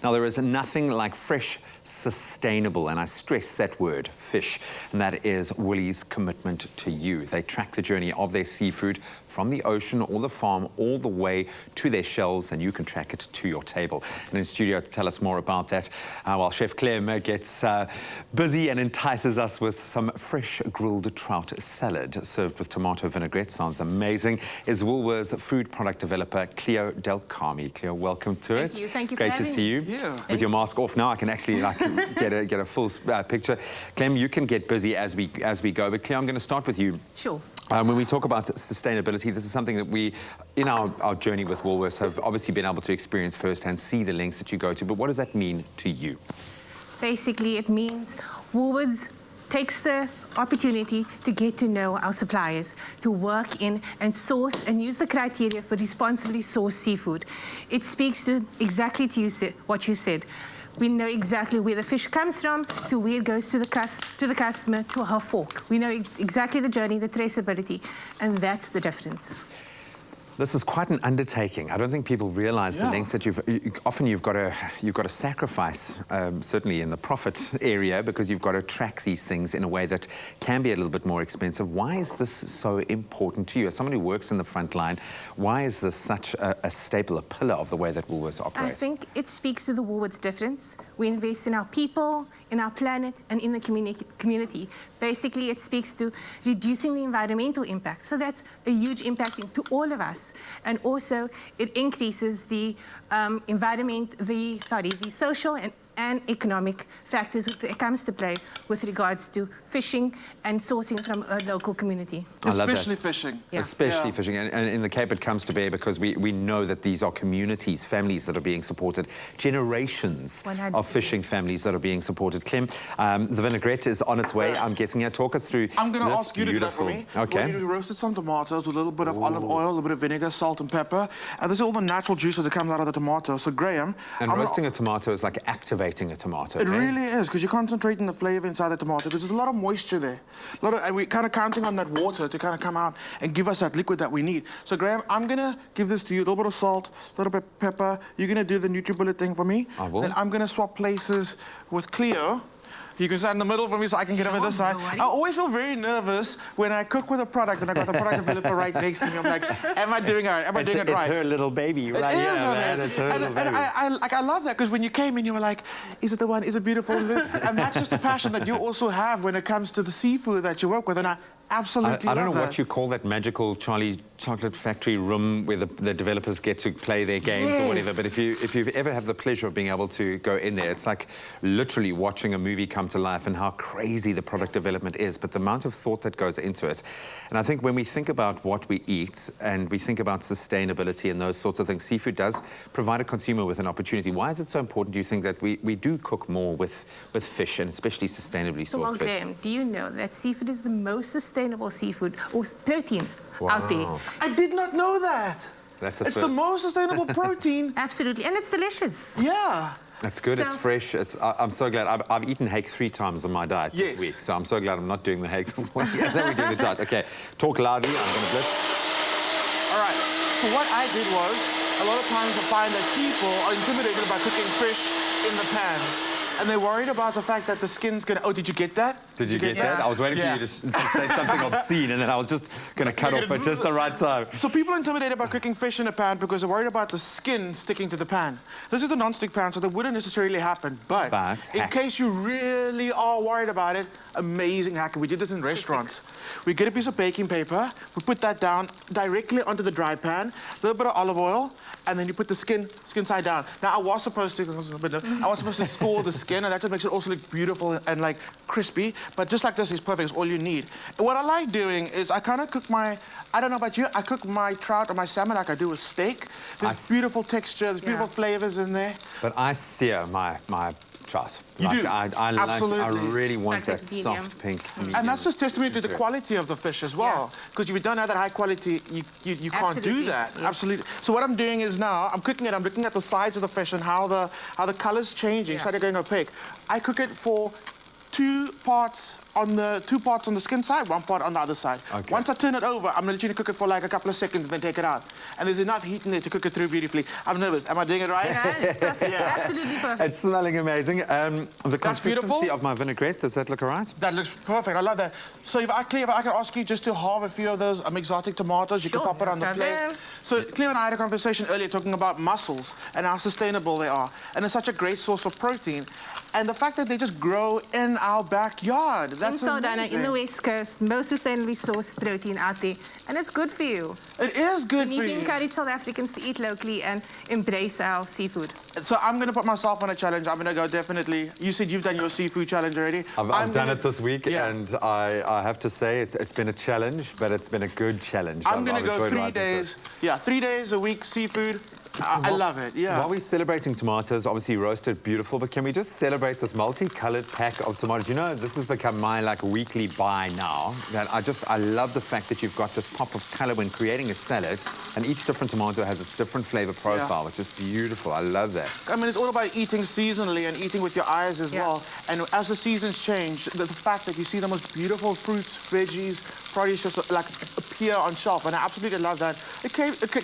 Now, there is nothing like fresh, sustainable, and I stress that word, fish, and that is Woolies' commitment to you. They track the journey of their seafood from the ocean or the farm all the way to their shelves, and you can track it to your table. And in studio to tell us more about that, while Chef Clem gets busy and entices us with some fresh grilled trout salad served with tomato vinaigrette. Sounds amazing. Is Woolworths food product developer Cleo Del Carmi. Cleo, welcome to it. Thank you. Thank you for having me. Great to see you. Yeah. With your mask off now, I can actually get a full picture. Clem, you can get busy as we go, but Cleo, I'm going to start with you. Sure. When we talk about sustainability, this is something that we, in our journey with Woolworths, have obviously been able to experience firsthand, see the lengths that you go to, but what does that mean to you? Basically, it means Woolworths takes the opportunity to get to know our suppliers, to work in and source and use the criteria for responsibly sourced seafood. It speaks to exactly to what you said. We know exactly where the fish comes from, to where it goes to the customer, to her fork. We know exactly the journey, the traceability, and that's the difference. This is quite an undertaking. I don't think people realize the lengths that you've got to sacrifice, certainly in the profit area, because you've got to track these things in a way that can be a little bit more expensive. Why is this so important to you? As someone who works in the front line, why is this such a staple, a pillar of the way that Woolworths operates? I think it speaks to the Woolworths difference. We invest in our people, in our planet, and in the community. Basically, it speaks to reducing the environmental impact. So that's a huge impact to all of us. And also, it increases the the social and economic factors that comes to play with regards to fishing and sourcing from a local community. Especially fishing. Yeah. Especially fishing. And in the Cape it comes to bear because we know that these are communities, families that are being supported, generations 100%. of fishing families that are being supported. Clem, the vinaigrette is on its way, I'm guessing. Talk us through I'm going to ask you to do that for me. Okay. We roasted some tomatoes with a little bit of olive oil, a little bit of vinegar, salt and pepper. And this is all the natural juices that comes out of the tomato. So, Graham... And roasting a tomato is like activating a tomato. It really is, because you're concentrating the flavour inside the tomato, because there's a lot of moisture there. And we're kind of counting on that water to kind of come out and give us that liquid that we need. So, Graham, I'm going to give this to you, a little bit of salt, a little bit of pepper. You're going to do the NutriBullet thing for me. I will. Then I'm going to swap places with Cleo. You can stand in the middle for me so I can get over this side. I always feel very nervous when I cook with a product and I got the product developer right next to me. I'm like, am I doing it right? Am I doing it right? It's her little baby right here, man. It's her little baby. And I love that, because when you came in, you were like, is it the one? Is it beautiful? Is it? And that's just a passion that you also have when it comes to the seafood that you work with. And I absolutely I don't know love what you call that magical Charlie Chocolate Factory room where the developers get to play their games or whatever, but if you ever have the pleasure of being able to go in there, it's like literally watching a movie come to life, and how crazy the product development is, but the amount of thought that goes into it. And I think when we think about what we eat and we think about sustainability and those sorts of things, seafood does provide a consumer with an opportunity. Why is it so important, do you think, that we do cook more with fish, and especially sustainably sourced fish? Graham, do you know that seafood is the most sustainable seafood or protein out there? I did not know that. That's a It's first. the most sustainable protein. Absolutely, and it's delicious. Yeah. It's good, it's fresh. I'm so glad. I've eaten hake 3 times on my diet this week, so I'm so glad I'm not doing the hake this week. And then we're doing the trout. Okay, talk loudly, I'm going to blitz. All right, so what I did was, a lot of times I find that people are intimidated by cooking fish in the pan. And they're worried about the fact that the skin's going to... Oh, did you get that? Did you get that? I was waiting for you to say something obscene, and then I was just going to cut off at just the right time. So people are intimidated by cooking fish in a pan because they're worried about the skin sticking to the pan. This is a non-stick pan, so that wouldn't necessarily happen. But in case you really are worried about it, amazing hack. We did this in restaurants. We get a piece of baking paper, we put that down directly onto the dry pan, a little bit of olive oil, and then you put the skin side down. Now, I was supposed to score the skin, and that just makes it also look beautiful and like crispy. But just like this is perfect. It's all you need. And what I like doing is I kind of cook my, I don't know about you, I cook my trout or my salmon like I do with steak. There's beautiful texture, there's beautiful flavors in there. But I sear my trout. You do? Absolutely. I really want that soft pink medium. And that's just testament to the quality of the fish as well. Because if you don't have that high quality, you can't do that. Yes. Absolutely. So what I'm doing is now, I'm cooking it, I'm looking at the sides of the fish and how the color's changing, started going opaque. I cook it for 2 parts on the 2 parts on the skin side, 1 part on the other side. Okay. Once I turn it over, I'm going to let you cook it for like a couple of seconds and then take it out. And there's enough heat in there to cook it through beautifully. I'm nervous. Am I doing it right? Yeah, perfect. Yeah. Absolutely perfect. It's smelling amazing. The consistency of my vinaigrette, does that look all right? That looks perfect. I love that. So if I can ask you just to halve a few of those exotic tomatoes, you can pop it on the plate. So Clem and I had a conversation earlier talking about mussels and how sustainable they are. And it's such a great source of protein. And the fact that they just grow in our backyard. That's in Saldanha, amazing. in the West Coast, most sustainably sourced protein out there. And it's good for you. It is good We for need you. to encourage South Africans to eat locally and embrace our seafood. So I'm going to put myself on a challenge. I'm going to go definitely. You said you've done your seafood challenge already. I've done it this week, and I have to say it's been a challenge, but it's been a good challenge. I'm going to go 3 days. Yeah, 3 days a week seafood. I love it, yeah. While we're celebrating tomatoes, obviously roasted, beautiful, but can we just celebrate this multicolored pack of tomatoes? You know, this has become my weekly buy now. That I love the fact that you've got this pop of color when creating a salad, and each different tomato has a different flavor profile, which is beautiful. I love that. I mean, it's all about eating seasonally and eating with your eyes as well. And as the seasons change, the fact that you see the most beautiful fruits, veggies, produce just appear on shelf, and I absolutely love that. It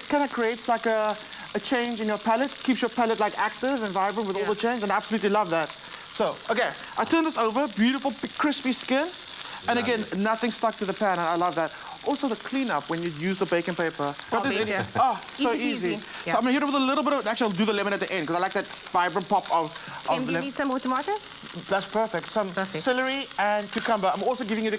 kind of creates like a change in your palate, keeps your palate active and vibrant with all the change, and I absolutely love that. So, okay, I turn this over, beautiful crispy skin, and again, nothing stuck to the pan, and I love that. Also, the cleanup when you use the baking paper. So easy. So I'm gonna hit it with a little bit of, actually I'll do the lemon at the end, because I like that vibrant pop of Clem, do you need some more tomatoes? That's perfect. Some celery and cucumber. I'm also giving you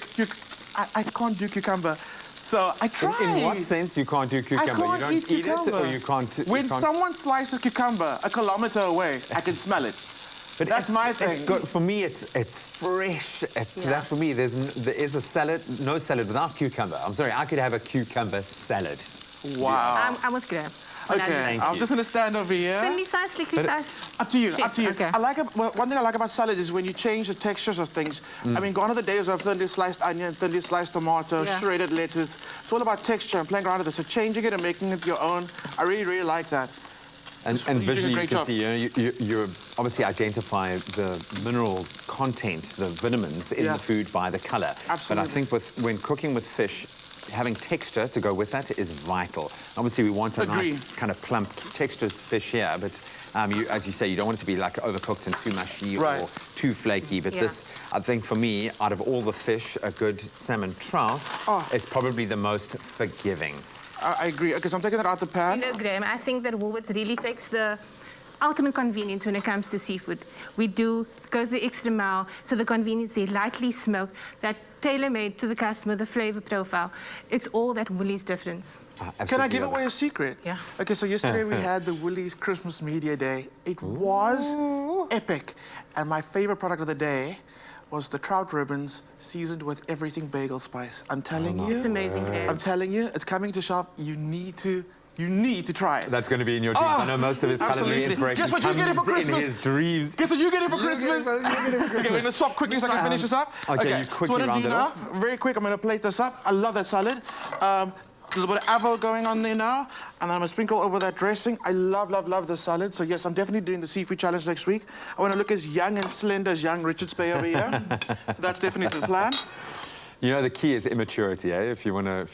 I can't do cucumber. So I tried. In what sense you can't do cucumber? I can't you don't eat it, or you can't... When someone slices cucumber a kilometer away, I can smell it. But that's my thing. It's good. For me, it's fresh. That for me, there is a salad, no salad without cucumber. I'm sorry, I could have a cucumber salad. Wow. I'm with Graham. Okay, I'm just going to stand over here. Thinly sliced, thickly sliced. Up to you, up to you. Okay. One thing I like about salad is when you change the textures of things. I mean, gone are the days of thinly sliced onion, thinly sliced tomato, shredded lettuce. It's all about texture and playing around with it. So changing it and making it your own, I really, really like that. And visually, you can see, you obviously identify the mineral content, the vitamins in the food by the color. Absolutely. But I think when cooking with fish, having texture to go with that is vital. Obviously, we want a nice kind of plump textured fish here, but as you say, you don't want it to be overcooked and too mushy or too flaky. But this, I think for me, out of all the fish, a good salmon trout is probably the most forgiving. I agree. Okay, so I'm taking that out the pan. You know, Graham, I think that Woolworths really takes the ultimate convenience when it comes to seafood. We do go the extra mile, so the convenience is lightly smoked, that tailor-made to the customer, the flavor profile. It's all that Woolies difference. Can I give away a secret? Yeah. Okay, so yesterday we had the Woolies Christmas Media Day. It was epic. And my favorite product of the day was the trout ribbons seasoned with everything bagel spice. I'm telling you. It's amazing, Graham. I'm telling you, it's coming to shop. You need to try it. That's going to be in your dreams. I know most of his culinary inspiration Guess what you get it for comes in Christmas? his dreams. Guess what you get it for Christmas? Okay, we're going to swap quickly so I can finish this up. Okay, you quickly round it off. Very quick, I'm going to plate this up. I love that salad. There's a bit of avo going on there now, and then I'm going to sprinkle over that dressing. I love, love, love the salad. So yes, I'm definitely doing the seafood challenge next week. I want to look as young and slender as young Richard Spey over here. So that's definitely the plan. You know, the key is immaturity, eh? If you want to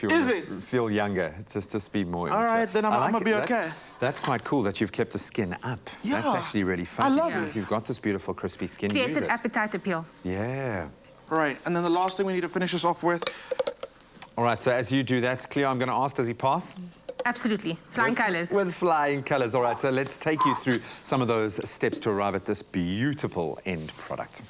feel younger, just be more immature. All right, then I'm going to be okay. That's quite cool that you've kept the skin up. Yeah. That's actually really fun. I love it. You've got this beautiful crispy skin. Creates an appetite appeal. Yeah. Right, and then the last thing we need to finish this off with. All right, so as you do that, Cleo, I'm going to ask, does he pass? Absolutely. Flying colours. With flying colours. All right, so let's take you through some of those steps to arrive at this beautiful end product.